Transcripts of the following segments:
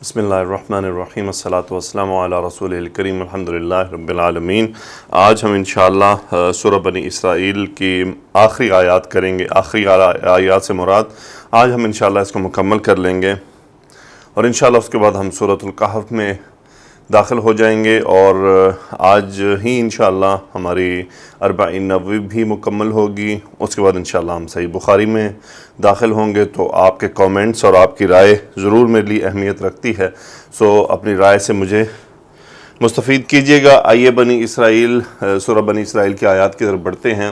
بسم اللہ الرحمن الرحیم الصلاۃ والسلام علی رسول الکریم الحمدللہ رب العالمین۔ آج ہم انشاءاللہ سورہ بنی اسرائیل کی آخری آیات کریں گے۔ آخری آیات سے مراد آج ہم انشاءاللہ اس کو مکمل کر لیں گے اور انشاءاللہ اس کے بعد ہم سورۃ الکہف میں داخل ہو جائیں گے، اور آج ہی انشاءاللہ ہماری اربعین نووی بھی مکمل ہوگی۔ اس کے بعد انشاءاللہ ہم صحیح بخاری میں داخل ہوں گے۔ تو آپ کے کومنٹس اور آپ کی رائے ضرور میرے لیے اہمیت رکھتی ہے، سو اپنی رائے سے مجھے مستفید کیجیے گا۔ آئیے بنی اسرائیل سورہ بنی اسرائیل کی آیات کی طرف بڑھتے ہیں۔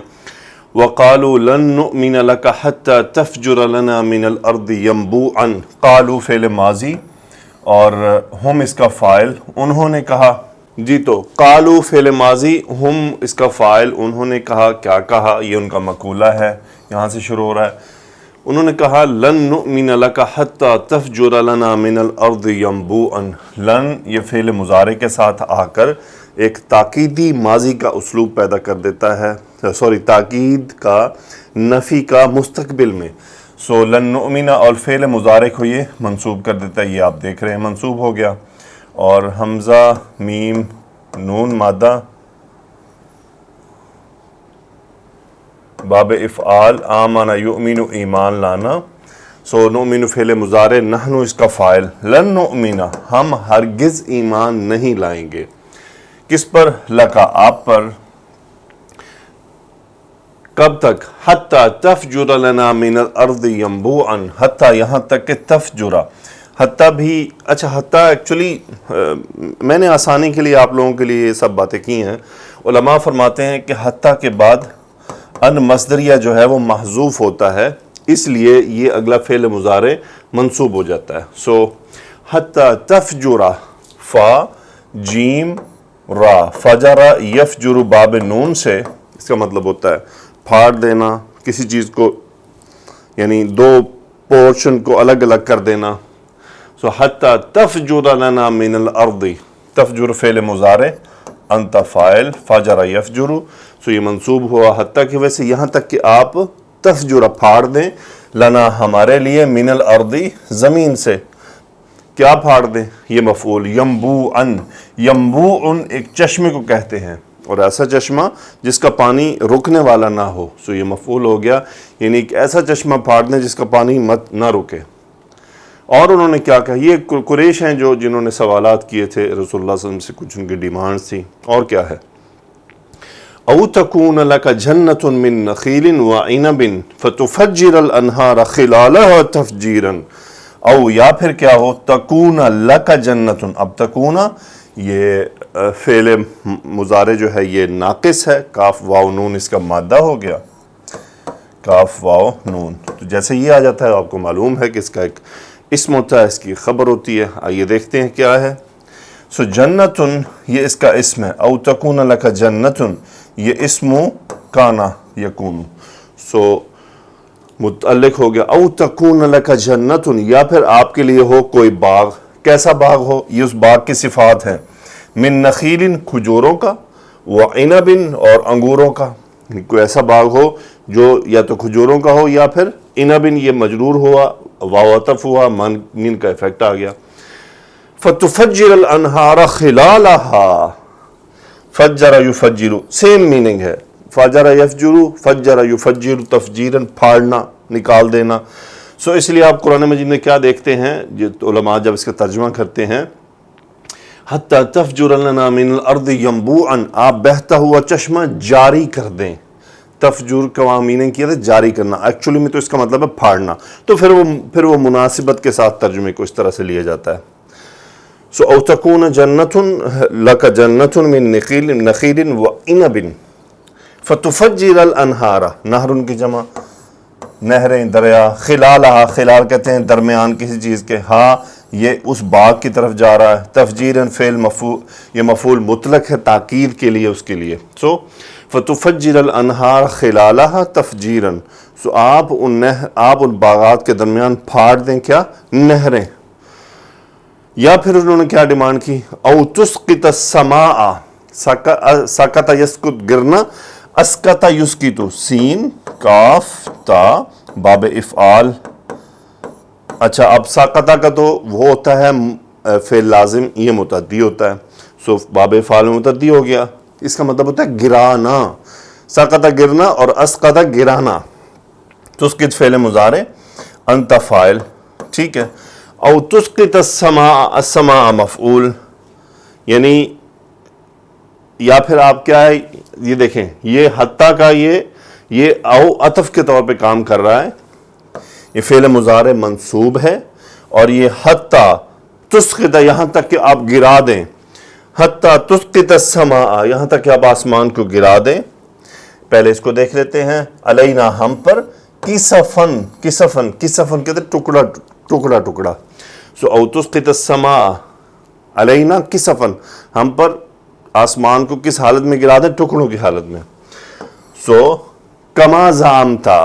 وَقَالُوا لَن نُؤْمِنَ لَكَ حَتَّى تَفْجُرَ لَنَا مِنَ الْأَرْضِ يَنبُوعًا۔ قالوا فعل ماضی اور ہم اس کا فاعل، انہوں نے کہا۔ جی تو قالوا فعل ماضی، ہم اس کا فاعل، انہوں نے کہا، کیا کہا، یہ ان کا مقولہ ہے، یہاں سے شروع ہو رہا ہے۔ انہوں نے کہا لن نؤمن لک حتی تفجر لنا من الارض ينبوعا۔ لن یہ فعل مضارع کے ساتھ آ کر ایک تاکیدی ماضی کا اسلوب پیدا کر دیتا ہے، تاکید کا، نفی کا مستقبل میں۔ سو لن نؤمن اور فعل مضارع کو یہ منصوب کر دیتا ہے، یہ آپ دیکھ رہے ہیں منصوب ہو گیا، اور حمزہ میم نون مادہ باب افعال، آمن یؤمن ایمان لانا۔ سو نؤمن فعل مضارع، نحن اس کا فاعل، لن نؤمن ہم ہرگز ایمان نہیں لائیں گے، کس پر؟ لکا آپ پر، کب تک؟ حتی تفجر لنا من الارض ينبوعا، حتی یہاں تک کہ تفجرا، حتی بھی، اچھا حتی ایکچولی میں نے آسانی کے لیے آپ لوگوں کے لیے یہ سب باتیں کی ہیں۔ علماء فرماتے ہیں کہ حتی کے بعد ان مصدریہ جو ہے وہ محذوف ہوتا ہے، اس لیے یہ اگلا فعل مضارع منصوب ہو جاتا ہے۔ سو حتی تفجرا، فا جیم را، فجرا یفجر باب نون سے، اس کا مطلب ہوتا ہے پھاڑ دینا کسی چیز کو، یعنی دو پورشن کو الگ الگ کر دینا۔ سو حتی تفجر لنا من الارض، تفجر فعل مضارع، انت فاعل، فجر یفجر، سو یہ منصوب ہوا حتی کی وجہ سے، یہاں تک کہ آپ تفجر پھاڑ دیں، لنا ہمارے لیے، من الارض زمین سے، کیا پھاڑ دیں؟ یہ مفعول، ینبوعن، ینبوعن ایک چشمے کو کہتے ہیں، اور ایسا چشمہ جس کا پانی رکنے والا نہ ہو، سو یہ مفعول ہو گیا، یعنی ایک ایسا چشمہ پھاڑ دیں جس کا پانی نہ رکے۔ اور انہوں نے کیا کہا؟ یہ قریش ہیں جنہوں نے سوالات کیے تھے رسول اللہ صلی اللہ علیہ وسلم سے، کچھ ان کی ڈیمانڈز تھی، اور کیا ہے؟ او تکون لک جنت من نخیل وعنب فتفجر الانہار خلالها تفجیرا، او یا پھر کیا ہو؟ تکون لک جنت، اب تکون یہ فعل مضارع جو ہے یہ ناقص ہے، کاف واو نون اس کا مادہ ہو گیا، کاف واو نون، تو جیسے یہ آ جاتا ہے آپ کو معلوم ہے کہ اس کا ایک اسم ہوتا ہے، اس کی خبر ہوتی ہے۔ آئیے دیکھتے ہیں کیا ہے۔ سو جنتن یہ اس کا اسم ہے، او تکون لک جنتن یہ اسم کانا یکون، سو متعلق ہو گیا، او تکون لک جنتن یا پھر آپ کے لیے ہو کوئی باغ، کیسا باغ ہو؟ یہ اس باغ کی صفات ہیں، من نخیل کھجوروں کا، وعنب اور انگوروں کا، کوئی ایسا باغ ہو جو یا تو کھجوروں کا ہو یا پھر عنب، یہ مجرور ہوا، واو عطف ہوا، من کا ایفیکٹ آ گیا۔ فتفجر الانہار خلالها، فجر یفجر سیم میننگ ہے، فجر یفجر، فجر یفجر تفجیرا، پھاڑنا، نکال دینا۔ سو اس لیے آپ قرآن مجید میں کیا دیکھتے ہیں، علماء جب اس کا ترجمہ کرتے ہیں، حتی تفجر لنا من الارض ینبوعا، آپ بہتا ہوا چشمہ جاری کر دیں۔ تفجر کا وہاں میننگ کیا تھا جاری کرنا، ایکچولی میں تو اس کا مطلب ہے پھاڑنا، تو پھر وہ مناسبت کے ساتھ ترجمے کو اس طرح سے لیا جاتا ہے۔ سو او تکون جنت لک جنت من نخیل وعنب فتفجر الانہار، نہر کی جمع نہریں، دریا، خلالہا، خلال کہتے ہیں درمیان کسی چیز کے، ہاں یہ اس باغ کی طرف جا رہا ہے، تفجیرن فعل مفعول، یہ مفعول مطلق ہے تاکید کے لیے، اس کے لیے۔ سو فتفجر الانہار خلالہا تفجیرن، سو آپ ان باغات کے درمیان پھاڑ دیں کیا؟ نہریں۔ یا پھر انہوں نے کیا ڈیمانڈ کی؟ او تسقط السماء، سقط یسقط گرنا، اسقط یسقط، سین کاف تا باب افعال، اچھا اب ساقطہ کا تو وہ ہوتا ہے فعل لازم یہ متعدی ہوتا ہے. سو باب فعل متعدی ہو گیا. اس کا مطلب ہوتا ہے گرانا. سقط گرنا اور اسقط گرانا. تسقط فعل مضارع، انت فاعل. ٹھیک ہے. او تسقط السماء مفعول، یعنی یا پھر آپ کیا ہے، یہ دیکھیں یہ حتیٰ کا یہ او عطف کے طور پہ کام کر رہا ہے. یہ فعل مضارع منصوب ہے اور یہ حتیٰ تسقط، یہاں تک کہ آپ گرا دیں. حتیٰ تسقط السماء، یہاں تک کہ آپ آسمان کو گرا دیں. پہلے اس کو دیکھ لیتے ہیں. علینا، ہم پر. کسفن کہتے ہیں ٹکڑا ٹکڑا ٹکڑا. سو او تسقط السماء علینا کسفن، ہم پر آسمان کو کس حالت میں گرا دیں؟ ٹکڑوں کی حالت میں. سو کما زعمتا،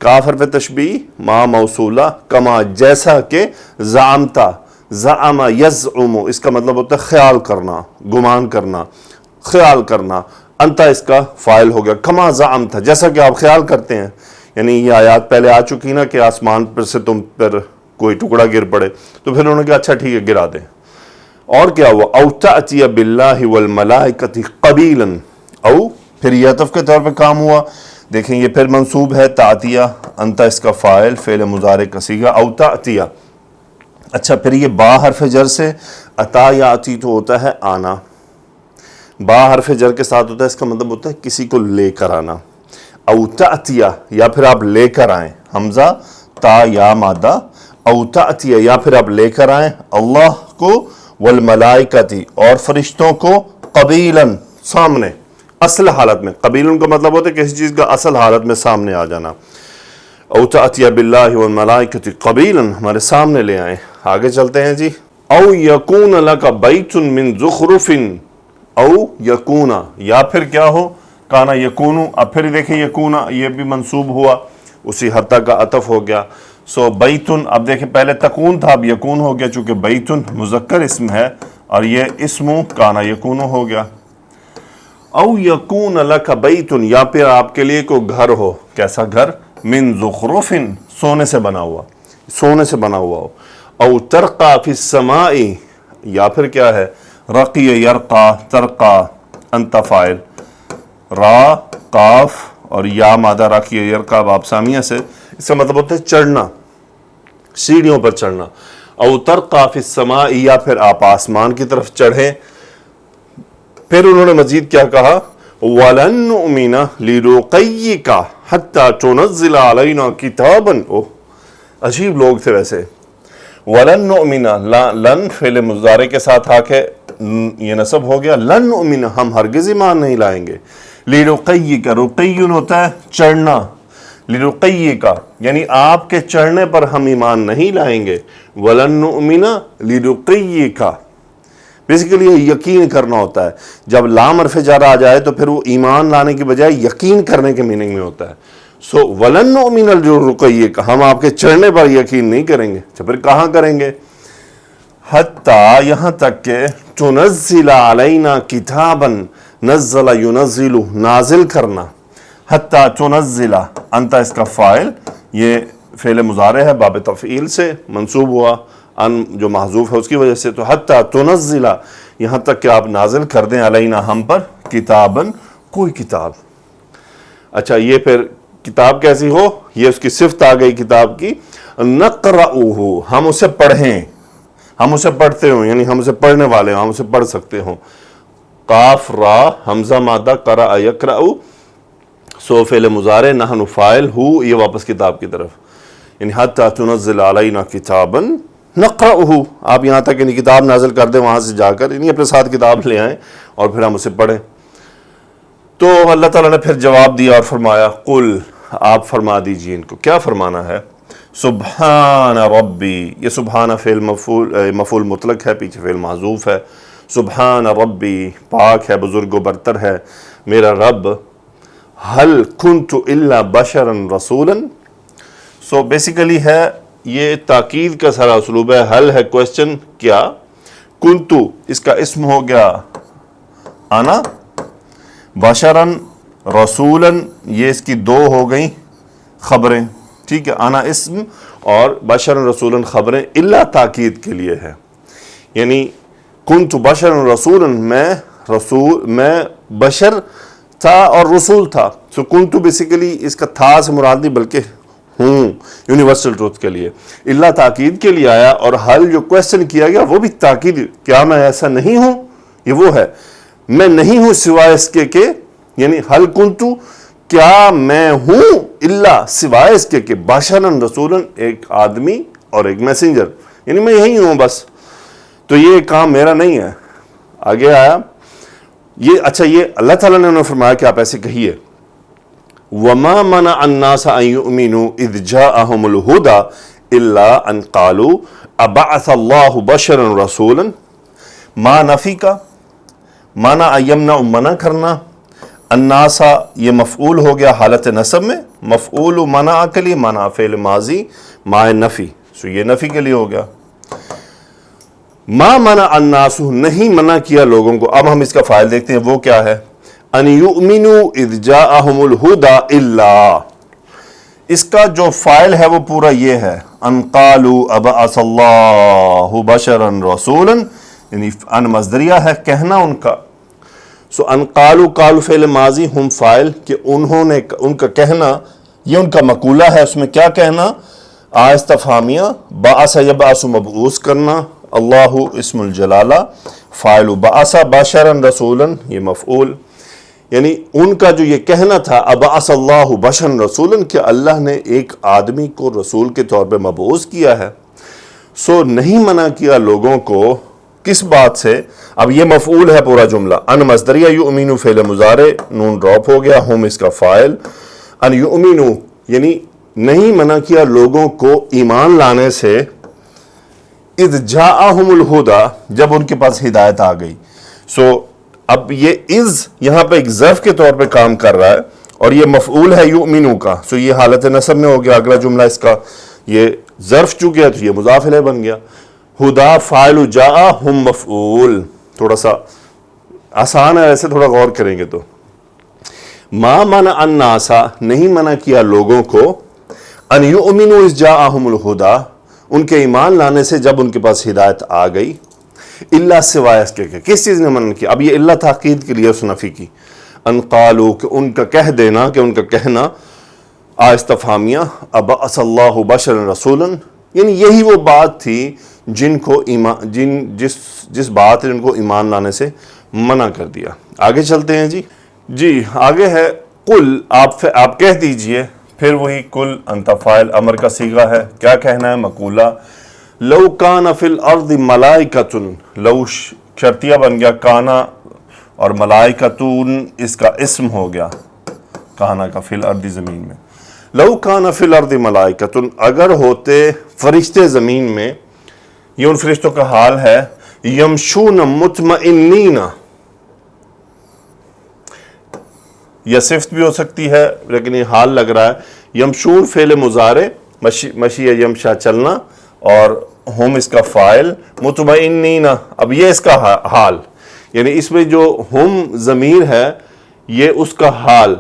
کاف حرف تشبیہ، ما موصولہ، کما جیسا کہ، زعمتا زعم یزعم، اس کا مطلب ہوتا ہے خیال کرنا، گمان کرنا، خیال کرنا. انتا اس کا فاعل ہو گیا. کما زعمتا، جیسا کہ آپ خیال کرتے ہیں. یعنی یہ آیات پہلے آ چکی نا کہ آسمان پر سے تم پر کوئی ٹکڑا گر پڑے، تو پھر انہوں نے کہا اچھا ٹھیک ہے گرا دیں. اور کیا ہوا؟ او تأتی باللہ والملائکۃ قبیلا، او پھر یہ عطف کے طور پہ کام ہوا. دیکھیں یہ پھر منصوب ہے. تأتیہ، انتا اس کا فاعل، فعل مضارع کا صیغہ. او تأتیہ. اچھا پھر یہ با حرف جر سے، اتا یا اتی تو ہوتا ہے آنا. با حرف جر کے ساتھ ہوتا ہے، اس کا مطلب ہوتا ہے کسی کو لے کر آنا. او تأتیہ، یا پھر آپ لے کر آئیں. حمزہ تا یا مادہ. او تأتیہ، یا پھر آپ لے کر آئیں اللہ کو، والملائکتی، اور فرشتوں کو، قبیلاً سامنے، اصل حالت میں. قبیلاً کا مطلب ہوتا ہے کسی چیز کا اصل حالت میں سامنے آ جانا. او تأتی باللہ والملائکۃ قبیلاً، ہمارے سامنے لے آئیں. آگے چلتے ہیں جی. او یکون لک بیت من زخرف، او یکون، یا پھر کیا ہو، کانا یکونو. اب پھر دیکھیں یکون یہ بھی منصوب ہوا، اسی حتیٰ کا عطف ہو گیا. سو بیتن، اب دیکھیں پہلے تکون تھا، اب یکون ہو گیا، چونکہ بیتن مذکر اسم ہے اور یہ اسم کانا یکونو ہو گیا. او یکون لک بیتن، یا پھر آپ کے لیے کوئی گھر ہو. کیسا گھر؟ من زخرف، سونے سے بنا ہوا، سونے سے بنا ہوا ہو. او ترقا فی السماء، یا پھر کیا ہے، رقی یرقا، ترقا، انت فاعل، را قاف اور یا مادہ، رقی یرقا باب سامیہ سے. اس کا مطلب ہوتا ہے چڑھنا، سیڑھیوں پر چڑھنا. او ترقا فی السماء، یا پھر آپ آسمان کی طرف چڑھیں. پھر انہوں نے مزید کیا کہا؟ وَلَن نُؤْمِنَ لِرُقَيِّكَ حَتَّى تُنَزِّلَ عَلَيْنَا كِتَابًا. عجیب لوگ تھے ویسے. وَلَن نُؤْمِنَ، لن فعل مضارع کے ساتھ آ کے یہ نصب ہو گیا. لن نؤمن، ہم ہرگز ایمان نہیں لائیں گے. لِرُقَيِّكَ، رقیٌ ہوتا ہے چڑھنا. لِرُقَيِّكَ یعنی آپ کے چڑھنے پر ہم ایمان نہیں لائیں گے. وَلَن نُؤْمِنَ لِرُقَيِّكَ، بیسیکلی یہ یقین کرنا ہوتا ہے. جب لام حرف جر آ جائے تو پھر وہ ایمان لانے کی بجائے یقین کرنے کے میننگ میں ہوتا ہے. سو وَلَن نُؤْمِنَ لِرُقَيِّكَ، ہم آپ کے چڑھنے پر یقین نہیں کریں گے. پھر کہاں کریں گے؟ حتیٰ، یہاں تک کہ، تنزل علینا کتابا، نزل ینزل، نازل کرنا. حتیٰ تنزل، انت اس کا فاعل، یہ فعل مضارع ہے باب تفعیل سے منصوب ہوا، ان جو محذوف ہے اس کی وجہ سے. تو حتیٰ تنزل، یہاں تک کہ آپ نازل کر دیں، علینا ہم پر، کتابا کوئی کتاب. اچھا یہ پھر کتاب کیسی ہو؟ یہ اس کی صفت آ گئی کتاب کی. نقرأہ، ہم اسے پڑھیں، ہم اسے پڑھتے ہوں، یعنی ہم اسے پڑھنے والے ہوں، ہم اسے پڑھ سکتے ہوں. قاف را حمزہ مادہ، قرأ یقرأ. سو فعل مضارع، نحن فاعل، ہو یہ واپس کتاب کی طرف. یعنی حتی تنزل علینا کتابا نقرأہ، آپ یہاں تک یعنی کتاب نازل کر دیں وہاں سے جا کر، یعنی اپنے ساتھ کتاب لے آئیں اور پھر ہم اسے پڑھیں. تو اللہ تعالیٰ نے پھر جواب دیا اور فرمایا قل، آپ فرما دیجئے ان کو. کیا فرمانا ہے؟ سبحان ربی، یہ سبحان فعل مفعول مطلق ہے، پیچھے فعل محذوف ہے. سبحان ربی، پاک ہے، بزرگ و برتر ہے میرا رب. هل كنت الا بشرا رسولا. سو بیسیکلی ہے یہ تاکید کا سارا اسلوب ہے. حل ہے کوشچن، کیا. کنتو اس کا اسم ہو گیا انا. بشرن رسولن یہ اس کی دو ہو گئیں خبریں. ٹھیک ہے، انا اسم اور بشرن رسولن خبریں. الا تاکید کے لیے ہے، یعنی کنت بشر رسولا، میں بشر تھا اور رسول تھا. سو کنت بیسیکلی اس کا تھا سے مراد نہیں بلکہ ہوں، یونیورسل ٹروتھ کے لیے. اللہ تاکید کے لیے آیا، اور حل جو کویسچن کیا گیا وہ بھی تاکید، کیا میں ایسا نہیں ہوں؟ یہ وہ ہے، میں نہیں ہوں سوائے اس کے کہ، یعنی حل کنتو، کیا میں ہوں، اللہ سوائے اس کے کہ بشرن رسولن، ایک آدمی اور ایک میسنجر، یعنی میں یہی ہوں بس. تو یہ کام میرا نہیں ہے. آگے آیا یہ، اچھا یہ اللہ تعالیٰ نے انہیں فرمایا کہ آپ ایسے کہیے، وَمَا مَنَعَ النَّاسَ أَن يُؤْمِنُوا إِذْ جَاءَهُمُ الْهُدَى إِلَّا أَن قَالُوا أَبَعَثَ اللَّهُ بَشَرًا رَسُولًا. ما نفی کا مانا یمنع، منع کرنا، الناسا یہ مفعول ہو گیا حالت نصب میں، مفعول منع کے لیے، منع فعل ماضی ما نفی، سو یہ نفی کے لیے ہو گیا. ما منع الناس، نہیں منع کیا لوگوں کو. اب ہم اس کا فائل دیکھتے ہیں، وہ کیا ہے؟ ان یؤمنوا اذ جاءہم الہدی الا، اس کا جو فائل ہے وہ پورا یہ ہے، ان قالوا ابعث اللہ بشرا رسولا، یعنی ان مصدریہ ہے، کہنا ان کا. سو ان قالوا، قالوا فعل ماضی، ہم فائل، کہ انہوں نے، ان کا کہنا، یہ ان کا مقولہ ہے. اس میں کیا کہنا؟ استفہامیہ، بعث یبعث مبعوث کرنا، اللہ اسم الجلالہ، فاعل بعث بشرا رسولا یہ مفعول. یعنی ان کا جو یہ کہنا تھا ابعث اللہ بشرا رسولا، کہ اللہ نے ایک آدمی کو رسول کے طور پہ مبعوث کیا ہے. سو نہیں منع کیا لوگوں کو کس بات سے؟ اب یہ مفعول ہے پورا جملہ، ان مصدریہ، یؤمنو فعل مضارع، نون ڈراپ ہو گیا، ہم اس کا فاعل. ان یؤمنو یعنی نہیں منع کیا لوگوں کو ایمان لانے سے، اذ جاءہم الہدی، جب ان کے پاس ہدایت آ گئی. سو اب یہ از یہاں پہ ایک ظرف کے طور پہ کام کر رہا ہے، اور یہ مفعول ہے یؤمنو کا. سو یہ حالت نصب میں ہو گیا. اگلا جملہ اس کا یہ ظرف چونکہ ہے تو یہ مضاف الیہ بن گیا. ہدا فاعل، جاء ہم مفعول. تھوڑا سا آسان ہے ایسے، تھوڑا غور کریں گے تو. ما منع الناس، نہیں منع کیا لوگوں کو، ان یؤمنوا اذ جاءہم الہدی، ان کے ایمان لانے سے جب ان کے پاس ہدایت آ گئی، اللہ سوائے اس کے. کس چیز نے منع کیا؟ اب یہ اللہ تاکید کے لیے اس نفی کی. ان قالوا، کہ ان کا کہہ دینا، کہ ان کا کہنا، استفہامیہ، ابعث اللہ بشرا رسولا، یعنی یہی وہ بات تھی جن کو ایمان، جس بات نے ان کو ایمان لانے سے منع کر دیا. آگے چلتے ہیں جی آگے ہے قل، آپ کہہ دیجئے. پھر وہی قل، انت فاعل، امر کا صیغہ ہے. کیا کہنا ہے؟ مقولہ. لو کان فی الارض ملائکۃ، لو شرطیہ بن گیا، کانا اور ملائکۃون اس کا اسم ہو گیا، کانا کا، فی الارض زمین میں. لو کان فی الارض ملائکۃ، اگر ہوتے فرشتے زمین میں، یہ ان فرشتوں کا حال ہے، یمشون مطمئنین، یا صفت بھی ہو سکتی ہے لیکن یہ حال لگ رہا ہے. یمشون فعل مضارع، مشی یمشا چلنا، اور ہم اس کا فاعل، مطمئنین اب یہ اس کا حال، یعنی اس میں جو ہم ضمیر ہے یہ اس کا حال.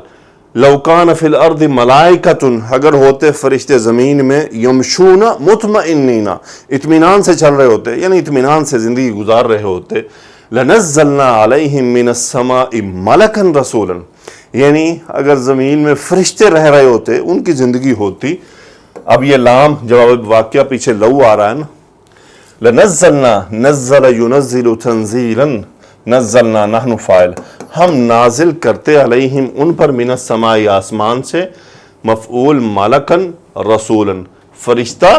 لو کان فی الارض ملائکۃ، اگر ہوتے فرشتے زمین میں، یمشون مطمئنین، اطمینان سے چل رہے ہوتے، یعنی اطمینان سے زندگی گزار رہے ہوتے، لنزلنا علیہم من السماء ملکا رسولا، یعنی اگر زمین میں فرشتے رہ رہے ہوتے، ان کی زندگی ہوتی. اب یہ لام جواب واقعہ، پیچھے لو آ رہا ہے نا. لنزلنا، نزل ینزل تنزیلا، نزلنا نحن فاعل، ہم نازل کرتے علیہم ان پر، من السماء آسمان سے، مفعول ملکن رسولن، فرشتہ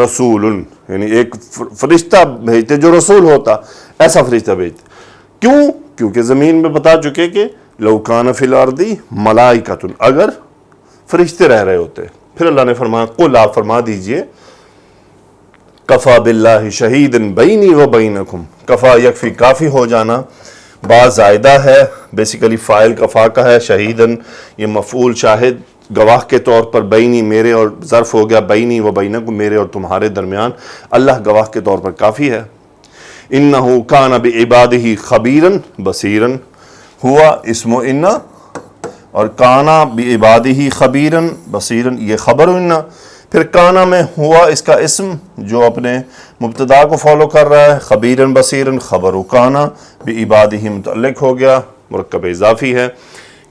رسول، یعنی ایک فرشتہ بھیجتے جو رسول ہوتا، ایسا فرشتہ بھیجتے. کیوں؟ کیونکہ زمین میں بتا چکے کہ لو کان فی الارض ملائکۃ، اگر فرشتے رہ رہے ہوتے. پھر اللہ نے فرمایا قل، آپ فرما دیجئے، کفا باللہ شہیدا بینی و بینکم، کفا یکفی، کافی ہو جانا، با زائدہ ہے، بیسیکلی فاعل کفا کا ہے، شہیدن یہ مفعول شاہد، گواہ کے طور پر، بینی میرے، اور ظرف ہو گیا بینی و بینکم، میرے اور تمہارے درمیان، اللہ گواہ کے طور پر کافی ہے. انہ کان بعبادہ خبیرا بصیرا، ہوا اسم انہ، اور کانا بعبادہ خبیرا بصیرا یہ خبر انہ. پھر کانا میں ہوا اس کا اسم جو اپنے مبتدا کو فالو کر رہا ہے، خبیرن بصیرن خبر کانا بعبادہ متعلق ہو گیا، مرکب اضافی ہے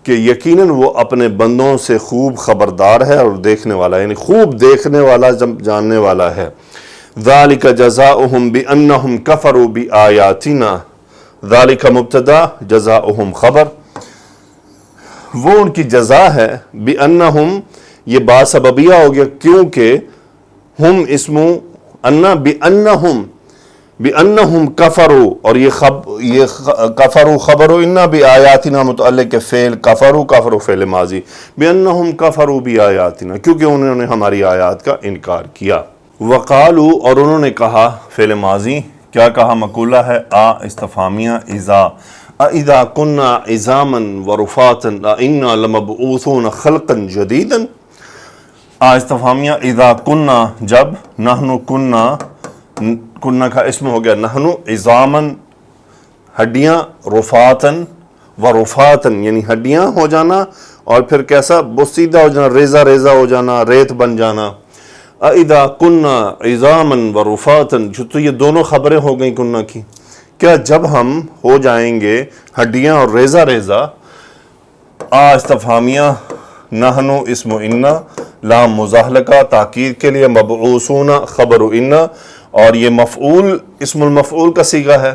کہ یقیناً وہ اپنے بندوں سے خوب خبردار ہے اور دیکھنے والا ہے، یعنی خوب دیکھنے والا جاننے والا ہے۔ ذالک جزاؤہم بانہم کفروا بآیاتنا، ذالک مبتدا جزاؤہم خبر، وہ ان کی جزا ہے، بانہم یہ باسببیہ ہو گیا کیونکہ ہم اسمو انا بانہم کفروا، اور یہ کفروا خبر انا بآیاتنا متعلق فعل کفروا فعل ماضی، بانہم کفروا بآیاتنا کیونکہ انہوں نے ہماری آیات کا انکار کیا۔ وقالو اور انہوں نے کہا، فعل ماضی کیا کہا، مقولہ ہے استفہامیہ اذا كنا عظاما ورفاتا انا لمبعوثون خلقا جديدا، استفہامیہ اذا كنا جب، نحن کنہ کا اسم ہو گیا نحن، عظاما ہڈیاں، رفاتن ورفاتن یعنی ہڈیاں ہو جانا اور پھر کیسا بسیدہ ہو جانا، ریزہ ریزہ ہو جانا، ریت بن جانا۔ اذا كنا عظاما ورفاتا، تو یہ دونوں خبریں ہو گئیں کنہ کی، کیا جب ہم ہو جائیں گے ہڈیاں اور ریزہ ریزہ، استفہامیہ نحن اسم انا لام مزاحلقہ تاکید کے لیے، مبعوثون خبر انا، اور یہ مفعول اسم المفعول کا صیغہ ہے،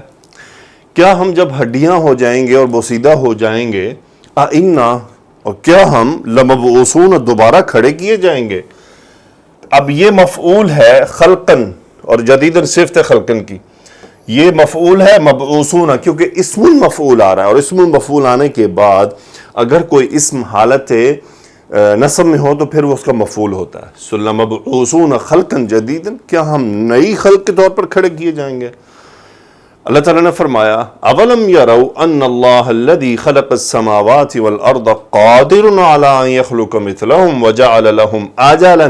کیا ہم جب ہڈیاں ہو جائیں گے اور بوسیدہ ہو جائیں گے، انا اور کیا ہم لمبعوثون دوبارہ کھڑے کیے جائیں گے۔ اب یہ مفعول ہے خلقن اور جدیدن صفت خلقن کی، یہ مفعول ہے مبعوثون کیونکہ اسم المفعول آ رہا ہے، اور اسم المفعول آنے کے بعد اگر کوئی اسم حالت نصب میں ہو تو پھر وہ اس کا مفعول ہوتا ہے۔ سلم مبعوثون خلقا جدیدا، کیا ہم نئی خلق کے طور پر کھڑے کیے جائیں گے۔ اللہ تعالیٰ نے فرمایا اولم یروا ان اللہ الذی خلق السماوات والارض قادر علی ان یخلق مثلهم وجعل لهم آجالا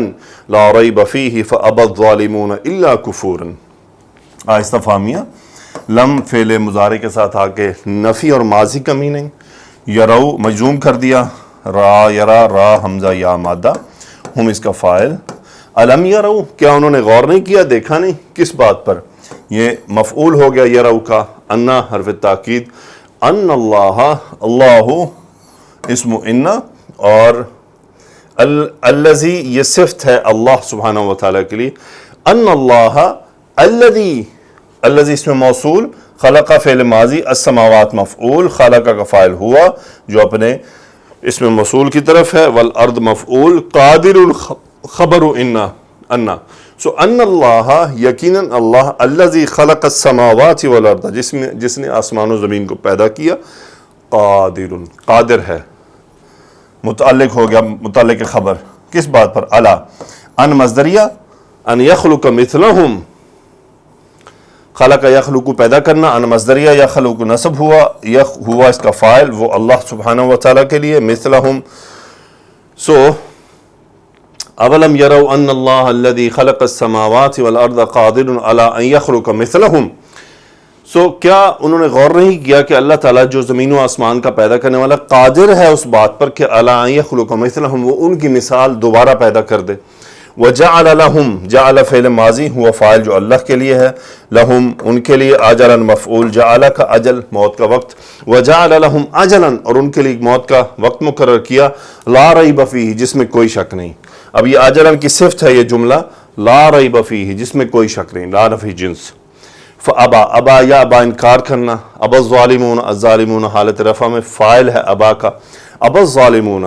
لا ریب فیہ فابى الظالمون الا کفورا۔ استفہامیہ لم فعل مضارع کے ساتھ آ کے نفی اور ماضی کمی نہیں، یرو مجزوم کر دیا، را یرا را حمزہ یا مادہ، ہم اس کا فاعل، الم یرو کیا انہوں نے غور نہیں کیا، دیکھا نہیں، کس بات پر، یہ مفعول ہو گیا یرو کا، انا حرف تاکید، ان اللہ اللہ اسم انا، اور الذی یہ صفت ہے اللہ سبحانہ و تعالیٰ کے لیے، ان اللہ الذی اسم موصول، خلق فعل ماضی، السماوات مفعول، خلق کا فاعل ہوا جو اپنے اسم موصول کی طرف ہے، والارض مفعول، قادر خبر انا سو ان اللہ یقیناً اللہ الذی خلق السماوات والارض جس نے آسمان و زمین کو پیدا کیا، قادر ہے، متعلق ہو گیا متعلق خبر کس بات پر، الا ان مصدریہ، ان یخلق مثلہم، خلق یخلق پیدا کرنا، ان مصدریہ، یخلق نصب ہوا اس کا فاعل، وہ اللہ سبحانہ و تعالیٰ کے لیے، مثلہم سو اولم یروا ان اللہ الذی خلق السماوات والارض قادر علی ان یخلق مثلہم، سو کیا انہوں نے غور نہیں کیا کہ اللہ تعالیٰ جو زمین و آسمان کا پیدا کرنے والا قادر ہے اس بات پر کہ علی ان یخلق مثلہم، وہ ان کی مثال دوبارہ پیدا کر دے۔ وجعل لهم، جعل فعل ماضی ہوا فاعل جو اللہ کے لیے ہے، لہم ان کے لیے، اجلا مفعول، جعل کا اجل موت کا وقت، وجعل لهم اجلا اور ان کے لیے موت کا وقت مقرر کیا، لا ریب فیہ جس میں کوئی شک نہیں۔ اب یہ اجلا کی صفت ہے یہ جملہ، لا ریب فیہ جس میں کوئی شک نہیں، لا نفی جنس، فابا ابا یا ابا انکار کرنا، ابا الظالمون، الظالمون حالت رفع میں فاعل ہے ابا کا، ابا الظالمون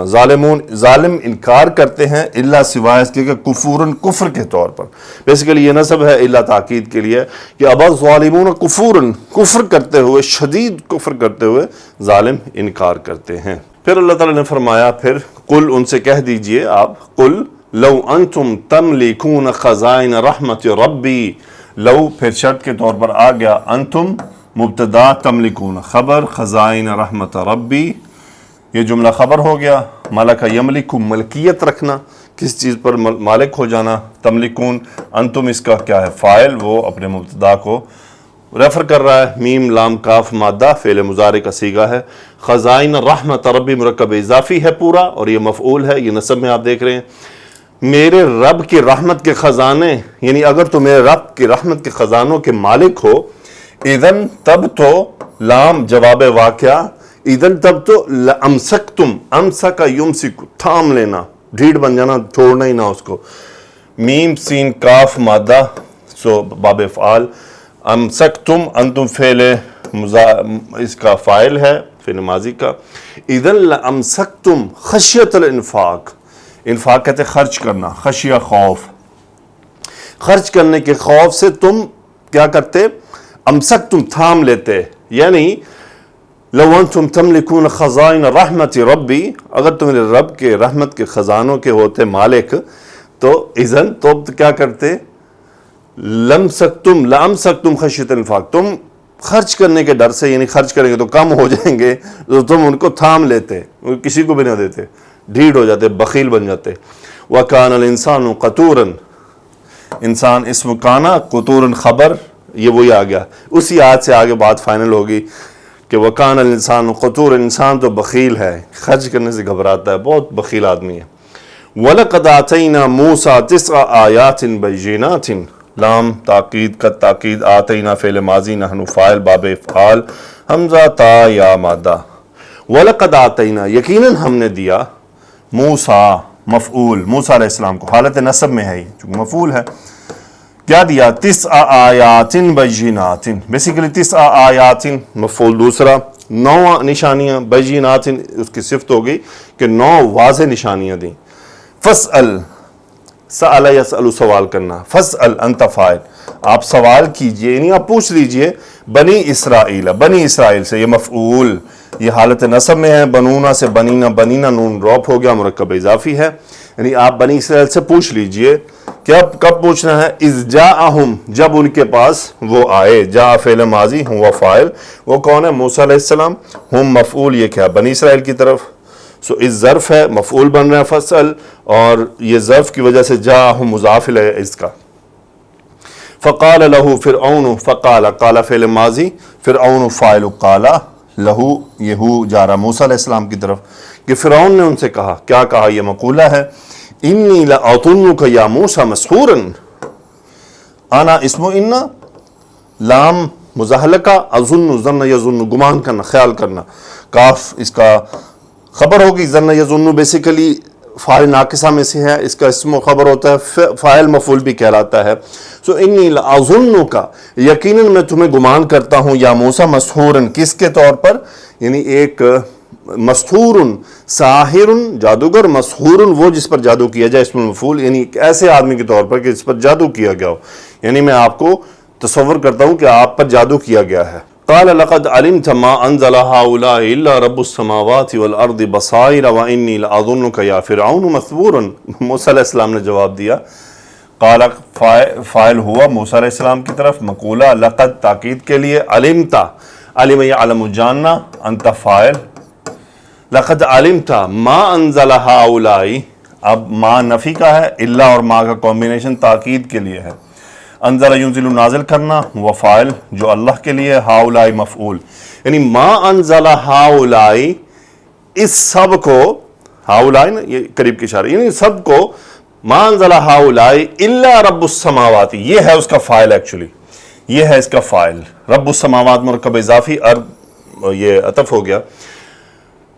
ظالم انکار کرتے ہیں، الا سوائے اس کے کہ کفورن کفر کے طور پر، بیسیکلی یہ نصب ہے الا تاکید کے لیے کہ ابا الظالمون کفورن کفر کرتے ہوئے، شدید کفر کرتے ہوئے ظالم انکار کرتے ہیں۔ پھر اللہ تعالیٰ نے فرمایا پھر قل ان سے کہہ دیجئے آپ، قل لو انتم تملکون خزائن رحمت ربی، لو پھر شرط کے طور پر آ گیا، انتم مبتدا، تملکون خبر، خزائن رحمت ربی یہ جملہ خبر ہو گیا، ملک یملک ملکیت رکھنا، کس چیز پر مالک ہو جانا، تملکون، انتم اس کا کیا ہے فاعل، وہ اپنے مبتدا کو ریفر کر رہا ہے، میم لام کاف مادہ فعل مضارع کا صیغہ ہے، خزائن رحمت ربی مرکب اضافی ہے پورا، اور یہ مفعول ہے، یہ نصب میں آپ دیکھ رہے ہیں، میرے رب کی رحمت کے خزانے، یعنی اگر تو میرے رب کی رحمت کے خزانوں کے مالک ہو، اذن تب تو، لام جواب واقعہ، اذن تب تو لامسکتم، امسک یمسک، تھام لینا، ڈھیڑ بن جانا، چھوڑنا ہی نہ اس کو، میم سین کاف مادہ سو باب افعال، امسکتم انتم فعل اس کا فاعل ہے فعل ماضی کا، اذن لامسکتم خشیت الانفاق، انفاق کہتے خرچ کرنا، خشیہ خوف، خرچ کرنے کے خوف سے تم کیا کرتے، امسکتم تھام لیتے، یعنی لو انتم تملکون خزائن رحمت ربی، اگر تم رب کے رحمت کے خزانوں کے ہوتے مالک تو اذن تو کیا کرتے، لامسکتم خشیت الانفاق، تم خرچ کرنے کے ڈر سے، یعنی خرچ کریں گے تو کم ہو جائیں گے تو تم ان کو تھام لیتے، کسی کو بھی نہ دیتے، ڈھیڑ ہو جاتے، بخیل بن جاتے۔ وَكَانَ الْإِنسَانُ قَتُورًا، انسان اسم کانا، قطورن خبر، یہ وہی آ گیا، اسی آیت سے آگے بات فائنل ہوگی کہ وَكَانَ الْإِنسَانُ قَتُورًا، انسان تو بخیل ہے، خرچ کرنے سے گھبراتا ہے، بہت بخیل آدمی ہے۔ وَلَقَدْ آتَيْنَا مُوسَىٰ 9 آیَاتٍ بَيِّنَاتٍ، لام تاکید کا تاکید، آتینا فعل ماضی، نحن فاعل، باب افعال، حمزہ تا یا مادہ، وَلَقَدْ آتَيْنَا یقیناً ہم نے دیا، موسیٰ مفعول، موسیٰ علیہ السلام کو، حالت نصب میں ہے چونکہ مفعول ہے، کیا دیا، 9 آیات بینات، بیسیکلی 9 آیات مفعول دوسرا، 9 نشانیاں، بینات اس کی صفت ہو گئی کہ 9 واضح نشانیاں دیں۔ فَاسْأَلْ، سأل یسأل سوال کرنا، فَاسْأَلْ انت فاعل، آپ سوال کیجئے، یعنی آپ پوچھ لیجئے، بنی اسرائیل، بنی اسرائیل سے، یہ مفعول، یہ حالت نصب میں ہے، بنونا سے بنینا، بنینا نون ڈراپ ہو گیا، مرکب اضافی ہے، یعنی آپ بنی اسرائیل سے پوچھ لیجئے، کب پوچھنا ہے، اذ جاءہم، جب ان کے پاس وہ آئے، جاء فعل ماضی، ہوا فاعل، وہ کون ہے، موسیٰ علیہ السلام، ہم مفعول، یہ کیا، بنی اسرائیل کی طرف، سو اس ظرف ہے، مفعول بن رہا ہے فصل، اور یہ ظرف کی وجہ سے جاءہم مضاف ہے اس کا۔ فقال لہو فرعون، فقال، قال فعل ماضی، فرعون فاعل، قال لہو، یہ ہو جا رہا موسیٰ علیہ السلام کی طرف، کہ فرعون نے ان سے کہا، کیا کہا، یہ مقولہ ہے، انی لأظنک یا موسیٰ مسحورا، انا اسم انا، لام مزاحلقہ، اظن ظن یظن، گمان کرنا، خیال کرنا، کاف اس کا خبر ہوگی، ظن یظن بیسیکلی فاعل ناقصہ میں سے ہے، اس کا اسم و خبر ہوتا ہے، فاعل مفعول بھی کہلاتا ہے، سو انی لأظنک، یقیناً میں تمہیں گمان کرتا ہوں، یا موسیٰ مسحورا، کس کے طور پر، یعنی ایک مسحور، ساحر جادوگر، مسحور وہ جس پر جادو کیا جائے، اسم المفعول، یعنی ایک ایسے آدمی کے طور پر کہ جس پر جادو کیا گیا ہو، یعنی میں آپ کو تصور کرتا ہوں کہ آپ پر جادو کیا گیا ہے۔ قال لقد علمت ما انزل هؤلاء الا رب السماوات والارض بصائر واني لاظنك يا فرعون مثبورا، موسیٰ علیہ السلام نے جواب دیا، قال فاعل ہوا موسیٰ علیہ السلام کی طرف، مقولہ لقد تاکید کے لیے، علمت، علم یعلم جاننا، انت فاعل، لقد علمت ما انزل هؤلاء، اب ما نفی کا ہے، الا اور ما کا کمبینیشن تاکید کے لیے ہے، انزل ینزل نازل کرنا، وہ فاعل جو اللہ کے لیے، ہاؤلاء مفعول، یعنی ما انزل ہاؤلاء، اس سب کو، ہاؤلاء یہ قریب کی اشارہ، یعنی سب کو، ما انزل ہاؤلاء الا رب السماوات، یہ ہے اس کا فاعل، ایکچولی یہ ہے اس کا فاعل، رب السماوات مرکب اضافی، یہ عطف ہو گیا،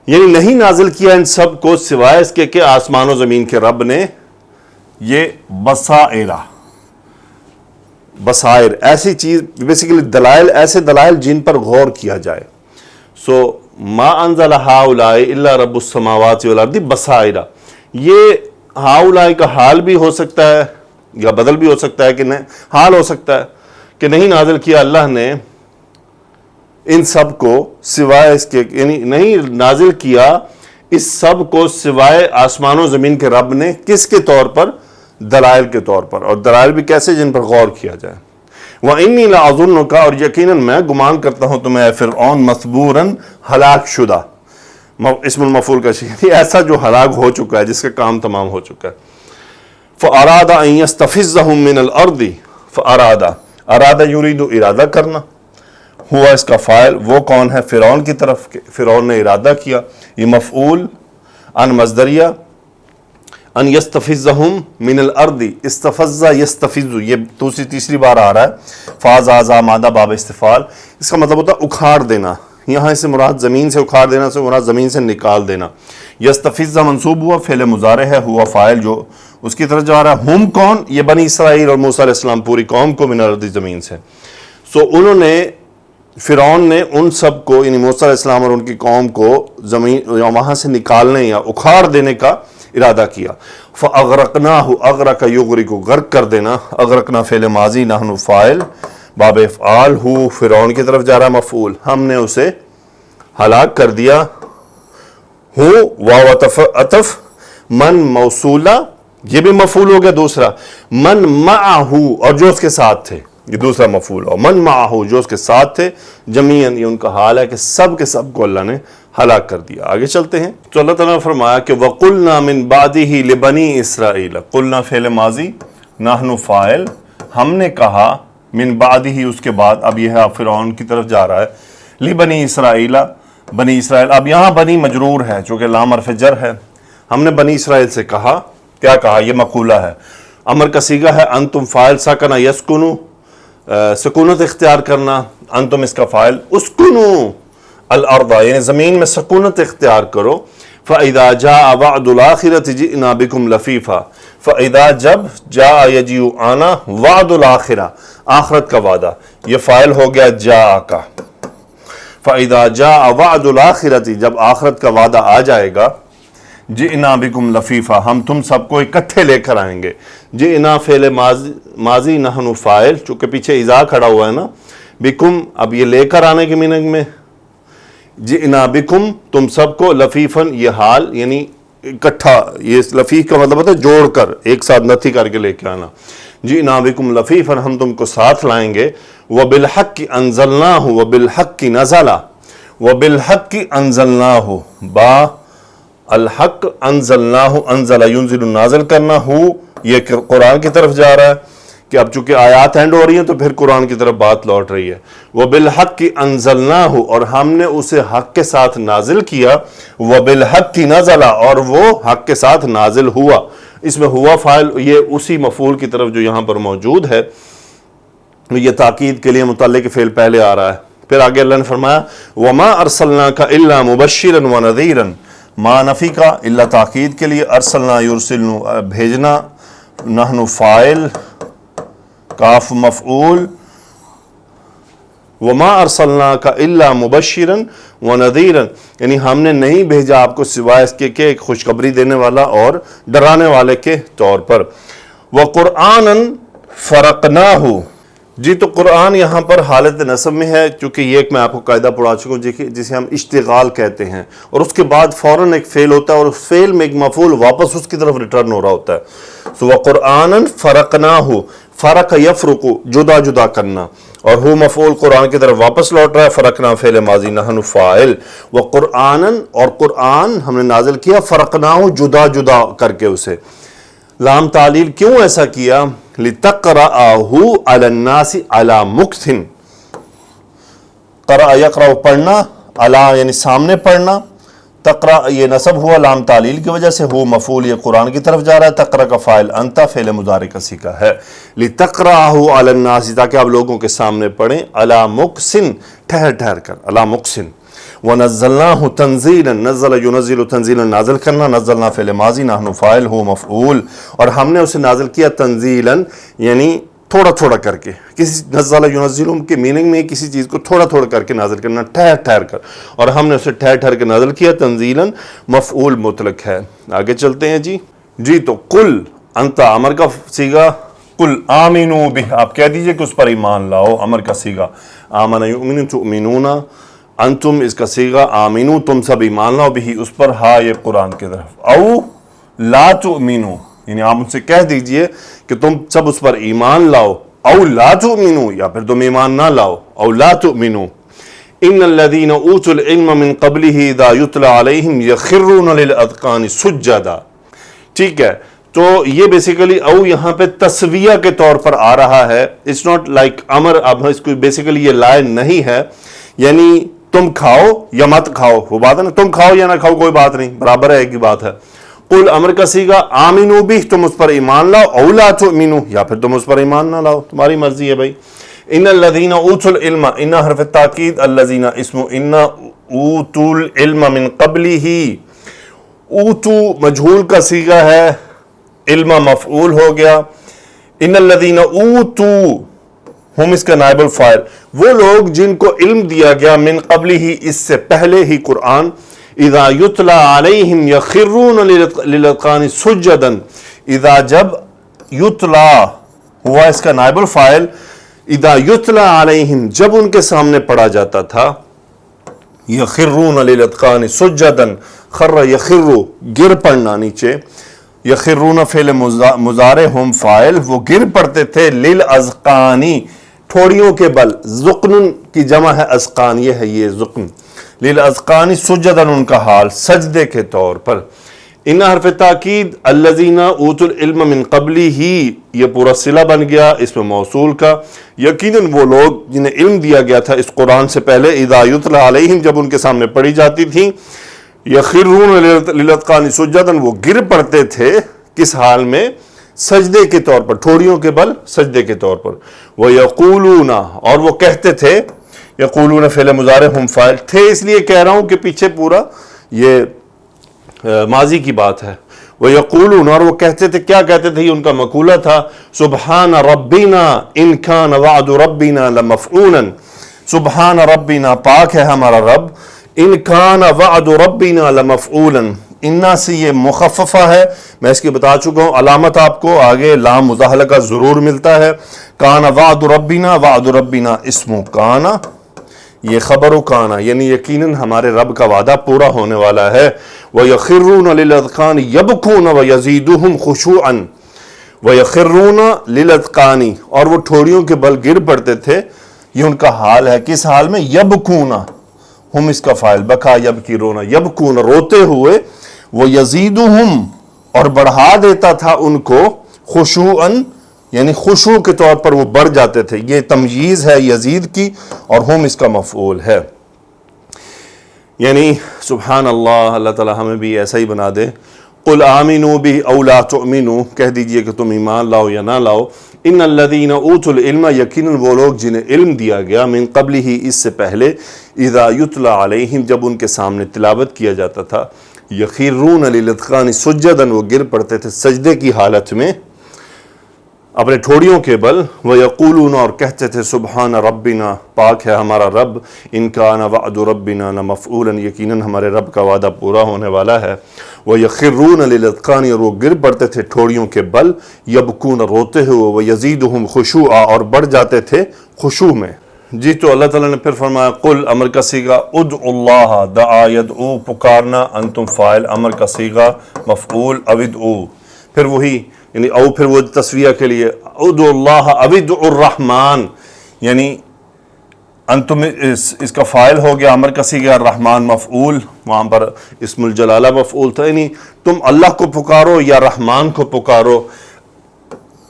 یعنی نہیں نازل کیا ان سب کو سوائے اس کے کہ آسمان و زمین کے رب نے، یہ بصائر ایسی چیز، بیسیکلی دلائل، ایسے دلائل جن پر غور کیا جائے، سو ما انزل ہاؤلاء الا رب السماوات والارض بصائر، یہ ہاؤلاء کا حال بھی ہو سکتا ہے یا بدل بھی ہو سکتا ہے، کہ حال ہو سکتا ہے کہ نہیں نازل کیا اللہ نے ان سب کو سوائے اس کے، یعنی نہیں نازل کیا اس سب کو سوائے آسمان و زمین کے رب نے، کس کے طور پر، دلائل کے طور پر، اور دلائل بھی کیسے، جن پر غور کیا جائے۔ وَإِنِّي لَأَظُنُّكَ، اور یقیناً میں گمان کرتا ہوں تمہیں، فرعون، مَثْبُورًا، ہلاک شدہ، اسم المفعول کا شکل، ایسا جو ہلاک ہو چکا ہے، جس کا کام تمام ہو چکا ہے۔ فَأَرَادَ أَن يَسْتَفِزَّهُم مِّنَ الْأَرْضِ، ارادہ یرید، ارادہ کرنا، ہوا اس کا فاعل، وہ کون ہے، فرعون کی طرف، فرعون نے ارادہ کیا، یہ مفعول، ان مصدریہ، ان یستفزہم من الارض، استفز یستفز، یہ تیسری بار آ رہا ہے، فاز آزا مادہ باب استفال، اس کا مطلب ہوتا ہے اکھاڑ دینا، یہاں اس سے مراد زمین سے اکھاڑ دینا سے مراد زمین سے نکال دینا۔ یستفز منصوب ہوا، فعل مضارع ہے، ہوا فاعل جو اس کی طرف جا رہا ہے۔ ہم کون؟ یہ بنی اسرائیل اور موسیٰ علیہ السلام، پوری قوم کو، من الارض زمین سے۔ انہوں نے، فرعون نے ان سب کو، یعنی موسیٰ علیہ السلام اور ان کی قوم کو زمین وہاں سے نکالنے یا اکھاڑ دینے کا ارادہ کیا۔ فَأَغْرَقْنَاهُ، اغرق یغرق، غرق کر دینا، اغرقنا فعل ماضی، نحن فاعل، باب افعال، ہو فرعون کی طرف جا رہا مفعول، ہم نے اسے ہلاک کر دیا۔ ہو واو عطف، من موصولہ، یہ بھی مفعول ہو گیا دوسرا، من معہ، اور جو اس کے ساتھ تھے، یہ دوسرا مفعول ہو، من معہ، جو اس کے ساتھ تھے، جمیعاً، یہ ان کا حال ہے کہ سب کے سب کو اللہ نے ہلاک کر دیا۔ آگے چلتے ہیں تو اللہ تعالیٰ نے فرمایا کہ وَقُلْنَا مِن بَعْدِهِ لِبَنِي إِسْرَائِيلَ، قُلْنَا فعل ماضی، نحن فاعل، ہم نے کہا، من بعدہ، اس کے بعد، اب یہ ہے فرعون کی طرف جا رہا ہے، لبنی اسرائیل، بنی اسرائیل، اب یہاں بنی مجرور ہے چونکہ لام حرف جر ہے، ہم نے بنی اسرائیل سے کہا، کیا کہا؟ یہ مقولہ ہے، امر کا صیغہ ہے، انتم فاعل، سکنا یسکنو، سکونت اختیار کرنا، انتم اس کا فاعل، اسکنو الارض، یعنی زمین میں سکونت اختیار کرو۔ فَإِذَا جَاءَ وَعْدُ الْآخِرَةِ جِئْنَا بِكُمْ لَفِيفًا، فَإِذَا، جب، جَاءَ يَجِيُ آنا، وعد الآخرہ، آخرت کا وعدہ، یہ فاعل ہو گیا جاء کا۔ فَإِذَا جَاءَ وَعْدُ الْآخِرَةِ، جب آخرت کا وعدہ آ جائے گا، جِئْنَا بِكُمْ لَفِيفًا، ہم تم سب کو اکٹھے لے کر آئیں گے۔ جِئْنَا فعل ماضی، نحن فاعل، چونکہ پیچھے اذا کھڑا ہوا ہے نا، بکم، اب یہ لے کر آنے کی میننگ میں، جِئْنَا بِكُمْ، تم سب کو، لفیفاً، یہ حال، یعنی اکٹھا، یہ لفیف کا مطلب ہوتا ہے جوڑ کر، ایک ساتھ نتھی کر کے لے کے آنا۔ جِئْنَا بِكُمْ لفیفاً، ہم تم کو ساتھ لائیں گے۔ وَبِالْحَقِّ أَنزَلْنَاهُ وَبِالْحَقِّ نَزَلَ، وَبِالْحَقِّ أَنزَلْنَاهُ، با الحق، انزلناہ، انزل ینزل، نازل کرنا، ہو یہ قرآن کی طرف جا رہا ہے کہ اب چونکہ آیات اینڈ ہو رہی ہیں تو پھر قرآن کی طرف بات لوٹ رہی ہے۔ وَبِالْحَقِّ أَنزَلْنَاهُ، اور ہم نے اسے حق کے ساتھ نازل کیا۔ وَبِالْحَقِّ نَزَلَ، اور وہ حق کے ساتھ نازل ہوا۔ اس میں ہوا فاعل، یہ اسی مفعول کی طرف جو یہاں پر موجود ہے، یہ تاکید کے لیے متعلق فعل پہلے آ رہا ہے۔ پھر آگے اللہ نے فرمایا وَمَا أَرْسَلْنَاكَ إِلَّا مُبَشِّرًا وَنَذِيرًا، ما نفی کا، اللہ تاکید کے لیے، ارسلنا یرسلنا، بھیجنا، نحن فاعل، کاف مفعول، وما ارسلناک الا مبشرا ونذیرا، یعنی ہم نے نہیں بھیجا آپ کو سوائے اس کے کہ ایک خوشخبری دینے والا اور ڈرانے والے کے طور پر۔ وقرآنا فرقناہ، جی تو قرآن یہاں پر حالت نصب میں ہے، چونکہ یہ ایک میں آپ کو قاعدہ پڑھا چکا ہوں جسے ہم اشتغال کہتے ہیں، اور اس کے بعد فوراً ایک فعل ہوتا ہے اور اس فعل میں ایک مفعول واپس اس کی طرف ریٹرن ہو رہا ہوتا ہے۔ سو وقرآناً فرقناہ، فرق یفرق، جدا جدا کرنا، اور ہو مفعول قرآن کی طرف واپس لوٹ رہا ہے، فرقنا فعل ماضی، نحن فاعل، وقرآناً، اور قرآن ہم نے نازل کیا، فرقناہ، جدا جدا کر کے اسے۔ لام تعلیل، کیوں ایسا کیا؟ لِتَقْرَأَهُ عَلَى النَّاسِ عَلَى مُكْثٍ، قرأ یقرأ پڑھنا، علی یعنی سامنے پڑھنا، تقرأ یہ نصب ہوا لام تعلیل کی وجہ سے، ہو مفعول یہ قرآن کی طرف جا رہا ہے، تقرأ کا فاعل انت فعل مضارع کا سیکھا ہے، لِتَقْرَأَهُ عَلَى النَّاسِ تاکہ آپ لوگوں کے سامنے پڑھیں، عَلَى مُكْثٍ ٹھہر ٹھہر کر، عَلَى مُكْثٍ۔ وَنَزَّلْنَاهُ تَنزِيلًا، نزل ينزل تنزیلا نازل کرنا، نزلنا فعل ماضی، نحن فاعل، ہو مفعول، اور ہم نے اسے نازل کیا تنزیلا یعنی تھوڑا تھوڑا کر کے، کسی نزل ينزل کے میننگ میں کسی چیز کو تھوڑا تھوڑا کر کے نازل کرنا، ٹھہر ٹھہر کر، اور ہم نے اسے ٹھہر ٹھہر کے نازل کیا، تنزیلا مفعول مطلق ہے۔ آگے چلتے ہیں جی تو قل انت امر کا صیغہ، قل آمنوا بہ، آپ کہہ دیجئے کہ اس پر ایمان لاؤ، امر کا صیغہ، آمن یؤمن تؤمنون، انتم اس کا صیغہ، آمنو تم سب ایمان لاؤ، بھی اس پر، ہا یہ قرآن کی طرف، او لا تؤمنو یعنی آپ ان سے کہہ دیجئے کہ تم سب اس پر ایمان لاؤ، او لا تؤمنو یا پھر تم ایمان نہ لاؤ، او لا تؤمنو، ان الذین اوتوا العلم من قبلہ اذا یتلی علیہم یخرون للاذقان سجدا۔ ٹھیک ہے، تو یہ بیسیکلی او یہاں پہ تسویہ کے طور پر آ رہا ہے، اٹس ناٹ لائک امر، اب اس کو بیسیکلی یہ لائے نہیں ہے، یعنی تم کھاؤ یا مت کھاؤ، وہ بات ہے نا، تم کھاؤ یا نہ کھاؤ کوئی بات نہیں، برابر ہے، ایک ہی بات ہے۔ قل امر کا سیگا آمنو بھی تم اس پر ایمان لاؤ، او لا تؤمنو یا پھر تم اس پر ایمان نہ لاؤ، تمہاری مرضی ہے بھائی. ان الذین اوتوا العلم، ان حرف تاکید، الذین اسم ان، اوتوا العلم من قبلہ، اوتو مجہول کا صیغہ ہے، علم مفعول ہو گیا. ان الذین اوتو ہم اس کا نائب الفاعل، وہ لوگ جن کو علم دیا گیا، من قبل ہی اس سے پہلے ہی قرآن، اذا یتلا علیہم یخرون للاذقان سجدا، اذا جب یتلا ہوا اس کا نائب الفاعل، اذا یتلا علیہم جب ان کے سامنے پڑھا جاتا تھا، یخرون للاذقان سجدا، خر یخر گر پڑنا نیچے، یخرون فعل مضارع ہم فاعل، وہ گر پڑتے تھے، للاذقانی ٹھوڑیوں کے بل، زقن کی جمع ہے اذقان، یہ ہے یہ زقن، للاذقان سجدن ان کا حال سجدے کے طور پر. ان حرف تاکید، الذین اوتوا العلم من قبلہ، یہ پورا صلہ بن گیا اس میں موصول کا، یقیناً وہ لوگ جنہیں علم دیا گیا تھا اس قرآن سے پہلے، اذا یتلا علیہم جب ان کے سامنے پڑھی جاتی تھی، یخرون للاذقان سجدن وہ گر پڑتے تھے کس حال میں؟ سجدے کے طور پر، ٹھوڑیوں کے بل سجدے کے طور پر. وَيَقُولُونَ اور وہ کہتے تھے، یقولون فعل مضارع ہم فاعل تھے، اس لیے کہہ رہا ہوں کہ پیچھے پورا یہ ماضی کی بات ہے. وَيَقُولُونَ اور وہ کہتے تھے، کیا کہتے تھے؟ ان کا مقولہ تھا، سبحان ربنا ان کان وعد ربنا لمفعولا، سبحان ربنا پاک ہے ہمارا رب، ان کان وعد ربنا لمفعولا، انا سے یہ مخففہ ہے، میں اس کی بتا چکا ہوں علامت آپ کو، آگے لام مزاحلہ کا ضرور ملتا ہے. کان وعد ربنا، وعد ربنا اسم کانا، یہ خبر و کانا یعنی یقیناً ہمارے رب کا وعدہ پورا ہونے والا ہے. وَيَخِرُّونَ لِلْأَذْقَانِ يَبْكُونَ وَيَزِيدُهُمْ خُشُوعًا، وَيَخِرُّونَ لِلْأَذْقَانِ اور وہ ٹھوڑیوں کے بل گر پڑتے تھے، یہ ان کا حال ہے، کس حال میں؟ یبکون، ہم اس کا فاعل، بکا یبکی رونا، یبکون روتے ہوئے، وہ یزیدہم اور بڑھا دیتا تھا ان کو، خشوعاً یعنی خشوع کے طور پر وہ بڑھ جاتے تھے. یہ تمییز ہے یزید کی اور ہم اس کا مفعول ہے. یعنی سبحان اللہ، اللہ تعالی ہمیں بھی ایسا ہی بنا دے. قل آمنوا بہ او لا تؤمنوا، کہہ دیجئے کہ تم ایمان لاؤ یا نہ لاؤ. ان الذین اوتوا العلم یقیناً وہ لوگ جنہیں علم دیا گیا، من قبل ہی اس سے پہلے، اذا یتلا علیہم جب ان کے سامنے تلاوت کیا جاتا تھا، یخرون للاذقان سجدا وہ گر پڑتے تھے سجدے کی حالت میں اپنے ٹھوڑیوں کے بل. وَيَقُولُونَ اور کہتے تھے، سبحان ربنا پاک ہے ہمارا رب، ان کان وعد ربنا لمفعولا یقیناً ہمارے رب کا وعدہ پورا ہونے والا ہے. وَيَخِرُّونَ لِلْأَذْقَانِ اور وہ گر پڑتے تھے ٹھوڑیوں کے بل، یبکون روتے ہوئے، وَيَزِيدُهُمْ خُشُوعًا اور بڑھ جاتے تھے خشوع میں. جی تو اللہ تعالیٰ نے پھر فرمایا، قل امر کا صیغہ، ادعوا اللہ، دعا یدعو پکارنا، انتم فاعل، امر کا صیغہ مفعول، ادعو پھر وہی یعنی او پھر وہ تسویہ کے لیے، ادعوا اللہ او ادعوا الرحمن، یعنی انتم اس کا فاعل ہو گیا، امر کا صیغہ الرحمن مفعول، وہاں پر اسم الجلالہ مفعول تھا، یعنی تم اللہ کو پکارو یا رحمان کو پکارو.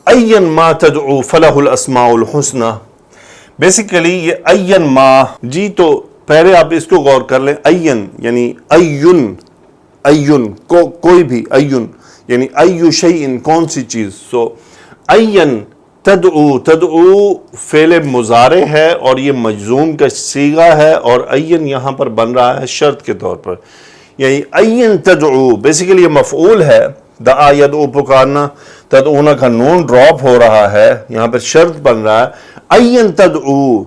این ما تدعو فلہ الاسماء الحسنی، بیسیکلی یہ این ما، جی تو پہلے آپ اس کو غور کر لیں، این یعنی این کوئی بھی، این یعنی ایو شیئن کون سی چیز، سو این تدعو فعل مضارع ہے اور یہ مجزوم کا صیغہ ہے، اور این یہاں پر بن رہا ہے شرط کے طور پر، یعنی این تدعو بیسیکلی یہ مفعول ہے، دعا یدعو پکارنا، تدعونا کا نون ڈراپ ہو رہا ہے، یہاں پر شرط بن رہا ہے این تدعو،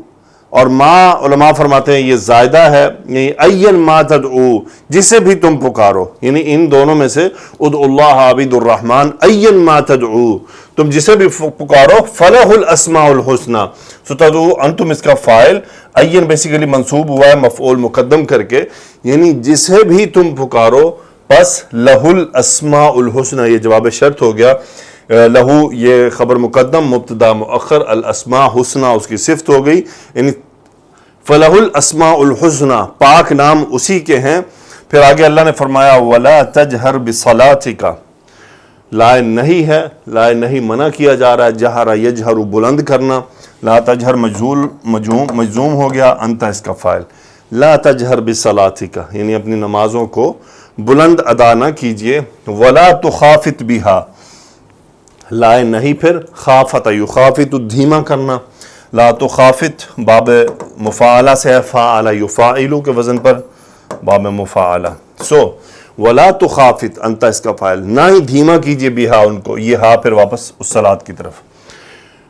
اور ما علماء فرماتے ہیں یہ زائدہ ہے، یعنی این ما تدعو جسے بھی تم پکارو، یعنی ان دونوں میں سے ادعوا اللہ عبید الرحمن، این ما تدعو تم جسے بھی پکارو، فلہ الاسماء الحسنی، سو تدعو انتم اس کا فاعل، این بیسیکلی منصوب ہوا ہے مفعول مقدم کر کے، یعنی جسے بھی تم پکارو پس لہ الاسماء الحسنی، یہ جواب شرط ہو گیا. لہو یہ خبر مقدم مبتدا مؤخر، الاسماء حسنہ اس کی صفت ہو گئی، یعنی فلہ الاسماء الحسنی پاک نام اسی کے ہیں. پھر آگے اللہ نے فرمایا ولا تجہر بصلاتک، لائن نہیں ہے، لائن نہیں منع کیا جا رہا ہے، جہر یجہر بلند کرنا، لا تجہر مجزوم ہو گیا، انت اس کا فاعل، لا تجہر بصلاتک یعنی اپنی نمازوں کو بلند ادا نہ کیجئے، ولا تخافت بہا، لائے نہیں پھر، خافت یخافت دھیما کرنا، لا تخافت باب مفاعلہ سے ہے، فاعل یفاعل کے وزن پر باب مفاعلہ، ولا تخافت انت اس کا فاعل، نہ ہی دھیما کیجئے بہا ان کو، یہ ہا پھر واپس اس صلاۃ کی طرف،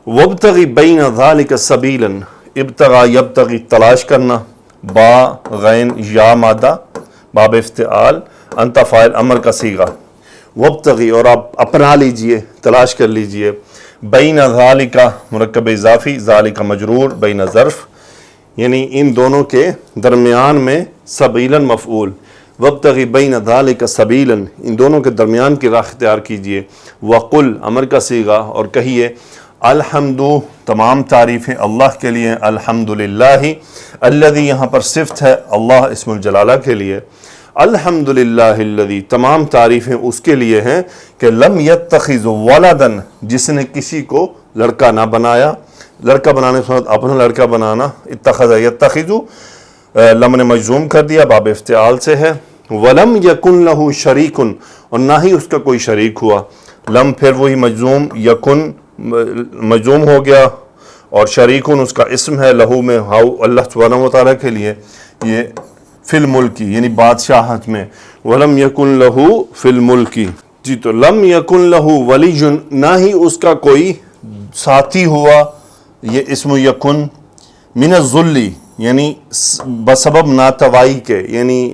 وابتغی بین ذالک سبیلا، ابتغا یبتغی تلاش کرنا، با غین یا مادہ باب افتعال، انت فاعل امر کا صیغہ، وابتغی اور آپ اپنا لیجئے، تلاش کر لیجئے، بین ذالک مرکب اضافی، ذالک مجرور، بین ظرف یعنی ان دونوں کے درمیان میں، سبیلا مفعول، وابتغی بین ذالک سبیلا ان دونوں کے درمیان کی راہ اختیار کیجئے، وقل امر کا صیغہ اور کہیے، الحمد تمام تعریفیں اللہ کے لیے، الحمدللہ الذی یہاں پر صفت ہے اللہ اسم الجلالہ کے لیے، الحمدللہ الذی تمام تعریفیں اس کے لیے ہیں کہ لم یتخذ ولدا جس نے کسی کو لڑکا نہ بنایا، لڑکا بنانے کے بعد اپنا لڑکا بنانا، اتخذ یتخذ لم نے مجزوم کر دیا، باب افتعال سے ہے، ولم یکن لہ شریک اور نہ ہی اس کا کوئی شریک ہوا، لم پھر وہی مجزوم، یکن مجزوم ہو گیا اور شریکن اس کا اسم ہے، لہو میں ہاؤ اللہ سبحانہ و تعالیٰ کے لیے، یہ فی الملکی یعنی بادشاہت میں، ولم یکن لہو فی الملکی، جی تو لم یکن لہو ولی نہ ہی اس کا کوئی ساتھی ہوا، یہ اسم یکن من الذلی یعنی بسبب ناتوائی کے، یعنی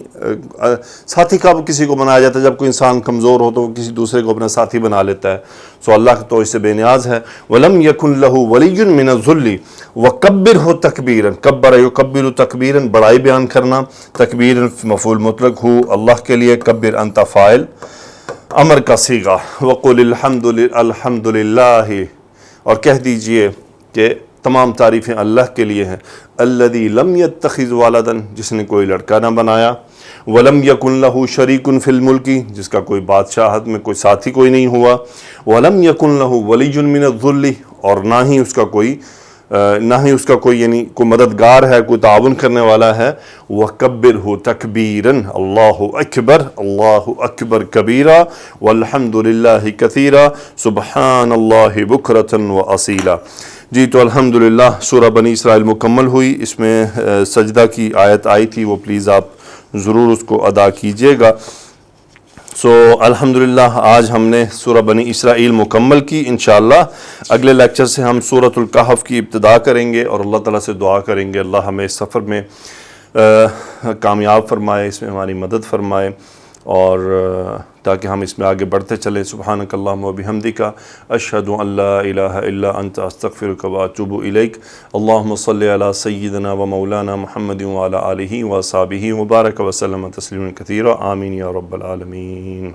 ساتھی کا کسی کو بنایا جاتا ہے جب کوئی انسان کمزور ہو تو وہ کسی دوسرے کو اپنا ساتھی بنا لیتا ہے، سو اللہ تو اس سے بے نیاز ہے، وَلَمْ يَكُنْ لَهُ وَلِيٌّ مِّنَ الذُّلِّ وَكَبِّرْهُ تَكْبِيرًا کبر یکبر تکبیرًا بڑائی بیان کرنا، تکبیر مفعول مطلق ہو اللہ کے لیے، کبر انت فاعل امر کا صیغہ، وَقُلِ الْحَمْدُ لِلَّهِ اور کہہ دیجئے کہ تمام تعریفیں اللہ کے لیے ہیں، الذی لم یتخذ ولدا جس نے کوئی لڑکا نہ بنایا، ولم یکن لہ شریک فی الملک جس کا کوئی بادشاہت میں کوئی ساتھی کوئی نہیں ہوا، ولم یکن لہ ولی من الذل اور نہ ہی اس کا کوئی یعنی کوئی مددگار ہے، کوئی تعاون کرنے والا ہے، وَكَبِّرْهُ تَكْبِيرًا اللہ اکبر کبیرا، والحمد للہ کثیرا، سبحان اللہ بکرۃ وَأَصِیلًا۔ جی تو الحمدللہ سورہ بنی اسرائیل مکمل ہوئی، اس میں سجدہ کی آیت آئی تھی، وہ پلیز آپ ضرور اس کو ادا کیجئے گا۔ الحمدللہ آج ہم نے سورہ بنی اسرائیل مکمل کی، انشاءاللہ اگلے لیکچر سے ہم سورۃ الکہف کی ابتدا کریں گے اور اللہ تعالیٰ سے دعا کریں گے اللہ ہمیں اس سفر میں کامیاب فرمائے، اس میں ہماری مدد فرمائے اور تاکہ ہم اس میں آگے بڑھتے چلیں۔ سبحانک اللہم و بحمدک، اشہد ان لا الہ الا انت، استغفرک و اتوب الیک۔ اللہم صلی علی سیدنا و مولانا محمد وعلی آلہ و صحبہ وبارک وسلم تسلیما کثیرا، آمین یا رب العالمین۔